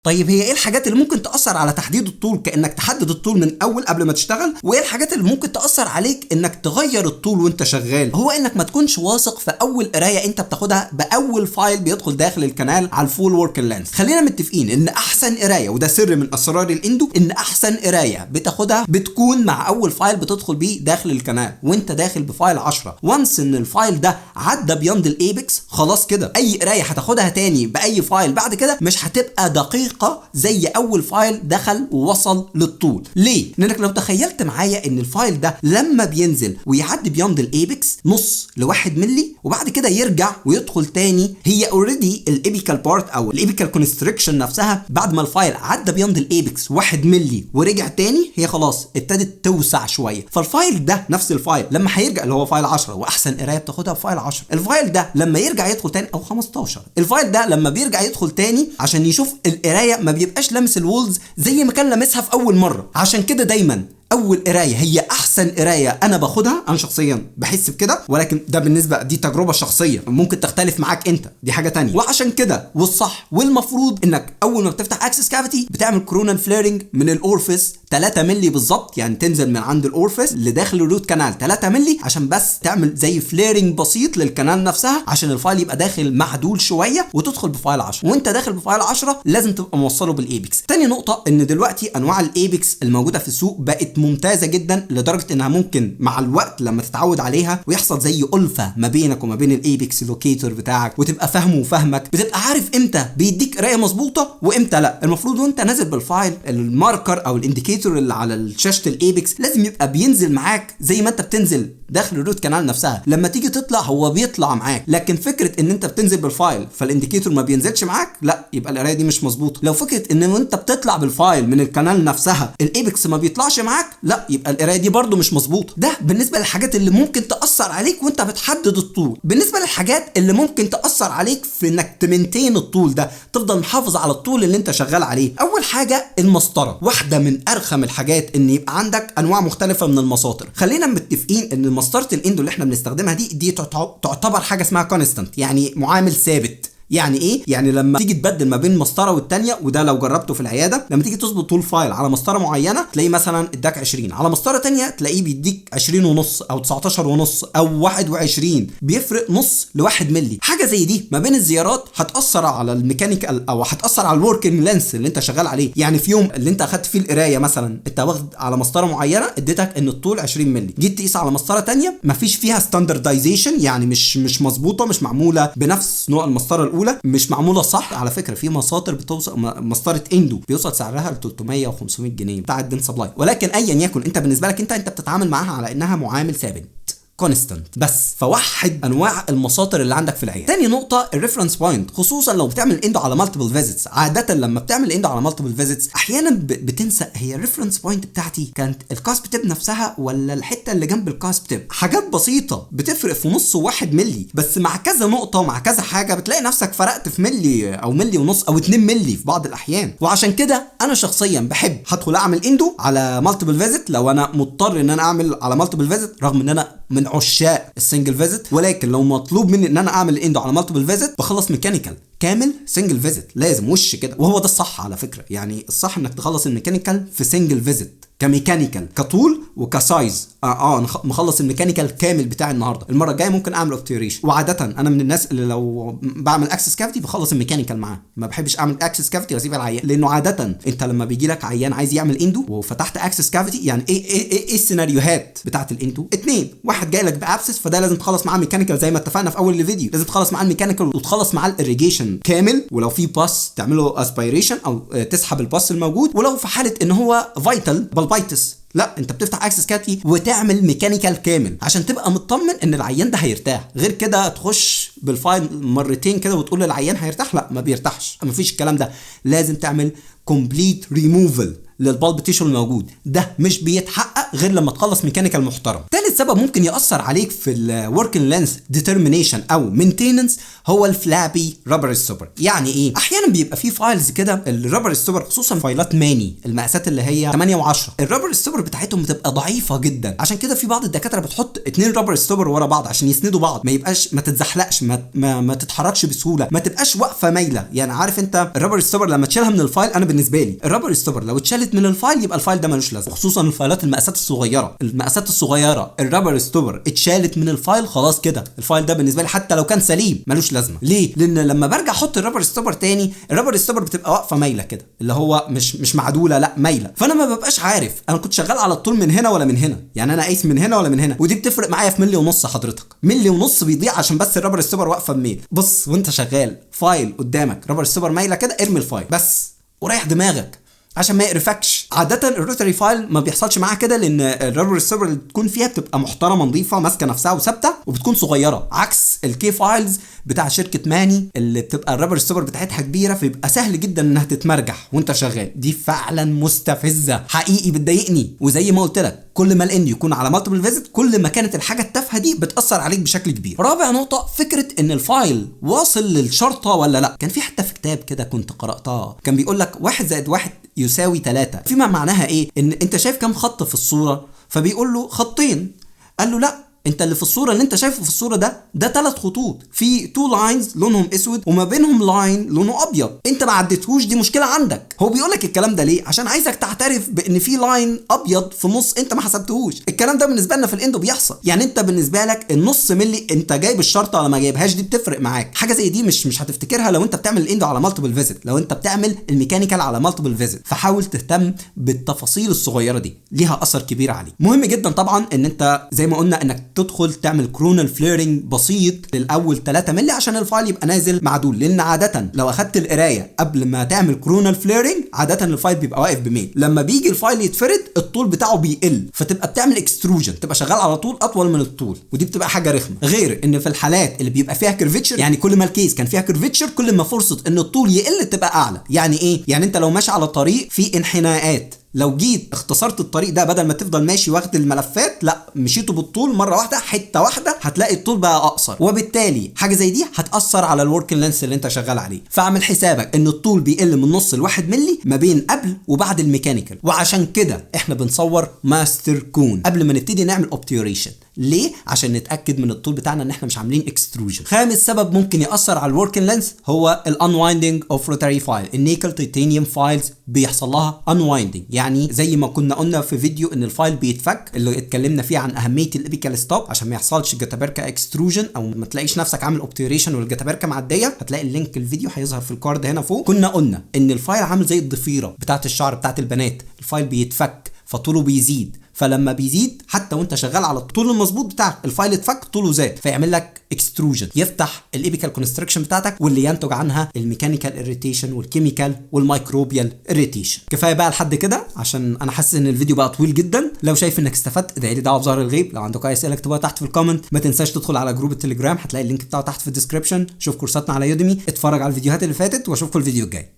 طيب هي ايه الحاجات اللي ممكن تأثر على تحديد الطول كأنك تحدد الطول من اول قبل ما تشتغل، وايه الحاجات اللي ممكن تأثر عليك انك تغير الطول وانت شغال؟ هو انك ما تكونش واثق في اول قرايه انت بتاخدها باول فايل بيدخل داخل الكنال على الفول وركينج لينث. خلينا متفقين ان احسن قرايه، وده سر من اسرار الاندو، ان احسن قرايه بتاخدها بتكون مع اول فايل بتدخل بيه داخل الكنال وانت داخل بفايل 10. وانس ان الفايل ده عدى بياند الايبكس خلاص كده اي قرايه هتاخدها تاني باي فايل بعد كده مش هتبقى دقيقه زي اول فايل دخل ووصل للطول. ليه؟ لانك لو تخيلت معايا ان الفايل ده لما بينزل ويعدي بيوند الايبكس نص لواحد ملي وبعد كده يرجع ويدخل تاني، هي اوريدي الابيكال بارت او الابيكال كونستريكشن نفسها بعد ما الفايل عدى بيوند الايبكس 1 ملي ورجع تاني هي خلاص ابتدت توسع شويه. فالفايل ده نفس الفايل لما هيرجع اللي هو فايل 10 واحسن قرايه بتاخدها بفايل 10، الفايل ده لما يرجع يدخل تاني او 15 الفايل ده لما بيرجع يدخل تاني عشان يشوف القرايه ما بيبقاش لامس الوولز زي ما كان لامسها في اول مره. عشان كده دايما اول قرايه هي احسن قرايه انا باخدها، انا شخصيا بحس بكده، ولكن ده بالنسبه دي تجربه شخصيه ممكن تختلف معاك انت، دي حاجه تانية. وعشان كده والصح والمفروض انك اول ما بتفتح اكسس كافيتي بتعمل كورونال فليرنج من الاورفيس 3 مللي بالظبط، يعني تنزل من عند الاورفيس لداخل الروت كانال 3 مللي عشان بس تعمل زي فليرنج بسيط للكانال نفسها عشان الفايل يبقى داخل معدول شويه وتدخل بفايل 10. وانت داخل بفايل 10 لازم تبقى موصله بالايبكس. تاني نقطه ان دلوقتي انواع الايبكس الموجوده في السوق بقت ممتازه جدا لدرجه انها ممكن مع الوقت لما تتعود عليها ويحصل زي ألفة ما بينك وما بين الايبكس لوكيتور بتاعك وتبقى فاهمه وفاهمك، بتبقى عارف امتى بيديك قرايه مظبوطه وامتى لا. المفروض وانت نازل بالفايل الماركر او الانديكيتور اللي على شاشه الايبكس لازم يبقى بينزل معاك زي ما انت بتنزل داخل الروت كانال نفسها. لما تيجي تطلع هو بيطلع معاك، لكن فكره ان انت بتنزل بالفايل فالانديكيتور ما بينزلش معاك لا، يبقى القرايه دي مش مظبوطه. لو فكره ان انت بتطلع بالفايل من الكانال نفسها الايبكس ما بيطلعش معاك لا، يبقى القرايه دي برده مش مظبوطه. ده بالنسبه للحاجات اللي ممكن تاثر عليك وانت بتحدد الطول. بالنسبه للحاجات اللي ممكن تاثر عليك في انك تمنتين الطول ده، تفضل محافظ على الطول اللي انت شغال عليه، اول حاجه المسطره. واحده من ارخم الحاجات ان يبقى عندك انواع مختلفه من المساطر. خلينا متفقين ان مسطره الاندو اللي احنا بنستخدمها دي تعتبر حاجه اسمها كونستانت، يعني معامل ثابت. يعني ايه؟ يعني لما تيجي تبدل ما بين مسطره والتانيه، وده لو جربته في العياده، لما تيجي تظبط طول فايل على مسطره معينه تلاقيه مثلا اداك 20، على مسطره تانيه تلاقيه بيديك 20 ونص او 19 ونص او 21، بيفرق نص لواحد ملي. حاجه زي دي ما بين الزيارات هتاثر على الميكانيكال او هتاثر على الوركينج لينث اللي انت شغال عليه. يعني في يوم اللي انت اخدت فيه القرايه مثلا انت واخد على مسطره معينه اديتك ان الطول 20 ملي، جيت تقيس على مسطره تانيه مفيش فيها ستاندردايزيشن، يعني مش مظبوطه، مش معموله بنفس نوع المسطره الاولى، مش معموله صح. على فكره في مساطر بتوصل، مسطره اندو بيوصل سعرها ل 300 و 500 جنيه بتاع الدين سبلاي، ولكن ايا يكن انت بالنسبه لك انت بتتعامل معاها على انها معامل ثابت كونستانت بس. فوحد انواع المساطر اللي عندك في العياده. تاني نقطه الريفرنس بوينت، خصوصا لو بتعمل اندو على مالتيبل فيزيتس. عاده لما بتعمل اندو على مالتيبل فيزيتس احيانا بتنسى هي الريفرنس بوينت بتاعتي كانت الكاسب تيب نفسها ولا الحته اللي جنب الكاسب تيب. حاجات بسيطه بتفرق في نص وواحد ملي، بس مع كذا نقطه ومع كذا حاجه بتلاقي نفسك فرقت في ملي او ملي ونص او 2 ملي في بعض الاحيان. وعشان كده انا شخصيا بحب هدخل اعمل اندو على مالتيبل فيزيت لو انا مضطر ان انا اعمل على مالتيبل فيزيت، رغم ان انا من عشاق السنجل فيزيت، ولكن لو مطلوب مني ان انا اعمل اندو على مالتيبل فيزيت بخلص ميكانيكال كامل سنجل فيزيت، لازم وش كده. وهو ده الصح على فكره، يعني الصح انك تخلص الميكانيكال في سنجل فيزيت كميكانيكال كطول وكسايز. مخلص الميكانيكال كامل بتاعي النهارده، المره الجايه ممكن اعمل اوبتيوريشن. وعاده انا من الناس اللي لو بعمل اكسس كافيتي بخلص الميكانيكال معاه، ما بحبش اعمل اكسس كافيتي واسيب العيان، لانه عاده انت لما بيجي لك عيان عايز يعمل اندو وفتحت اكسس كافيتي، يعني ايه السيناريوهات بتاعه الاندو؟ 2 واحد جاي لك بابسس فده لازم تخلص معاه ميكانيكال زي ما اتفقنا في اول الفيديو، لازم تخلص معاه الميكانيكال وتخلص معاه الاريجيشن كامل، ولو في باس تعمله اسبيريشن او تسحب الباس الموجود، ولو في حاله ان هو فايتال بالبايتس لا انت بتفتح اكسس كافيتي وتعمل ميكانيكال كامل عشان تبقى مطمن ان العيان ده هيرتاح. غير كده تخش بالفايل مرتين كده وتقول للعيان هيرتاح، لا ما بيرتاحش، مفيش الكلام ده. لازم تعمل كومبليت ريموفل للبالب تيشو الموجود، ده مش بيتحقق غير لما تخلص ميكانيكال محترم. ثالث سبب ممكن ياثر عليك في الوركينج لينث ديترمينيشن او مينتيننس هو الفلابي رابر ستوبر. يعني ايه؟ احيانا بيبقى في فايلز كده الرابر ستوبر، خصوصا فايلات ماني المقاسات اللي هي 8 و10، الرابر ستوبر بتاعتهم بتبقى ضعيفه جدا. عشان كده في بعض الدكاتره بتحط 2 رابر ستوبر ورا بعض عشان يسندوا بعض، ما تتزحلقش، ما تتحركش بسهوله، ما تبقاش واقفه مايله. يعني عارف انت الرابر ستوبر لما تشيلها من الفايل، انا بالنسبه لي الرابر ستوبر لو اتشالت من الفايل يبقى الفايل ده ملوش لازمه، خصوصا الفايلات المقاسات الصغيره الرابر ستوبر اتشالت من الفايل خلاص كده الفايل ده بالنسبه لي حتى لو كان سليم ملوش لازمه. ليه؟ لان لما برجع احط الرابر ستوبر تاني، الرابر ستوبر بتبقى واقفه مايله كده، اللي هو مش معدوله، لا مايله، فانا ما ببقاش عارف انا كنت شغال على الطول من هنا ولا من هنا، يعني انا قايس من هنا ولا من هنا، ودي بتفرق معايا في ملي ونص. حضرتك ملي ونص بيضيع عشان بس الرابر ستوبر واقفه بميل. بص وانت شغال فايل قدامك رابر ستوبر مايله كده، ارمي الفايل بس وريح دماغك عشان ما يقرفكش. عاده الروتري فايل ما بيحصلش معاها كده، لان الرابر ستوبر اللي بتكون فيها بتبقى محترمه نظيفه ماسكه نفسها وثابته وبتكون صغيره، عكس الكي فايلز بتاع شركه ماني اللي بتبقى الرابر ستوبر بتاعتها كبيره، فيبقى سهل جدا انها تتمرجح وانت شغال. دي فعلا مستفزه حقيقي، بتضايقني. وزي ما قلت لك كل ما الاند يكون على مالتيبل فيزيت كل ما كانت الحاجه التافهه دي بتاثر عليك بشكل كبير. رابع نقطه فكره ان الفايل واصل للشرطه ولا لا. كان في حتى في كتاب كده كنت قراتها كان بيقول لك 1 زائد 1 يساوي 3، فيما معناها ايه؟ ان انت شايف كام خط في الصوره، فبيقول له خطين، قال له لا انت اللي في الصوره اللي انت شايفه في الصوره ده 3 خطوط، في 2 لاينز لونهم اسود وما بينهم لاين لونه ابيض، انت ما عدتهوش، دي مشكله عندك. هو بيقول لك الكلام ده ليه؟ عشان عايزك تعترف بان في لاين ابيض في النص انت ما حسبتهوش. الكلام ده بالنسبه لنا في الاندو بيحصل، يعني انت بالنسبه لك النص ملي انت جايب الشرطه ولا ما جايبهاش دي بتفرق معاك. حاجه زي دي مش هتفتكرها لو انت بتعمل الاندو على مالتيبل فيزيت، لو انت بتعمل الميكانيكال على مالتيبل فيزيت، فحاول تهتم بالتفاصيل الصغيره دي، ليها اثر كبير عليك. مهم جدا طبعا ان انت زي ما قلنا انك تدخل تعمل كرونال فليرنج بسيط للاول 3 مللي عشان الفايل يبقى نازل معدول، لان عاده لو اخدت القرايه قبل ما تعمل كرونال فليرنج عاده الفايل بيبقى واقف بميل، لما بيجي الفايل يتفرد الطول بتاعه بيقل، فتبقى بتعمل اكستروجن، تبقى شغال على طول اطول من الطول، ودي بتبقى حاجه رخمه. غير ان في الحالات اللي بيبقى فيها كيرفيتشر، يعني كل ما الكيس كان فيها كيرفيتشر كل ما فرصه ان الطول يقل تبقى اعلى. يعني ايه؟ يعني انت لو ماشي على طريق فيه انحناءات، لو جيت اختصرت الطريق ده بدل ما تفضل ماشي واخد الملفات، لا مشيته بالطول مره واحده حته واحده، هتلاقي الطول بقى اقصر، وبالتالي حاجه زي دي هتاثر على الوركينج لينث اللي انت شغال عليه. فاعمل حسابك ان الطول بيقل من نص ل1 مللي ما بين قبل وبعد الميكانيكال، وعشان كده احنا بنصور ماستر كون قبل ما نبتدي نعمل اوبتيوريشن. ليه؟ عشان نتاكد من الطول بتاعنا ان احنا مش عاملين اكستروجن. خامس سبب ممكن ياثر على الوركينج لينث هو الانوايندنج اوف روتاري فايل. النيكل تيتانيوم فايلز بيحصل لها انوايندنج، يعني زي ما كنا قلنا في فيديو ان الفايل بيتفك اللي اتكلمنا فيه عن اهميه الابيكال ستوب عشان ما يحصلش جاتابركا اكستروجن او ما تلاقيش نفسك عامل اوبتيوريشن والجاتابركا معديه. هتلاقي اللينك الفيديو هيظهر في الكارد هنا فوق. كنا قلنا ان الفايل عامل زي الضفيره بتاعه الشعر بتاعه البنات، الفايل بيتفك فطوله بيزيد، فلما بيزيد حتى وانت شغال على الطول المظبوط بتاعك الفايل اتفك طوله زاد، فيعمل لك اكستروجن، يفتح الابيكال كونستركشن بتاعتك واللي ينتج عنها الميكانيكال اريتيشن والكيميكال والميكروبيال اريتيشن. كفايه بقى لحد كده عشان انا حاسس ان الفيديو بقى طويل جدا. لو شايف انك استفدت ادعي لي دعوه بظهر الغيب. لو عندك اي اسئله اكتبوها تحت في الكومنت. ما تنساش تدخل على جروب التليجرام، هتلاقي اللينك بتاعه تحت في الديسكربشن. شوف كورساتنا على يوديمي، اتفرج على الفيديوهات اللي فاتت، واشوفكم الفيديو الجاي.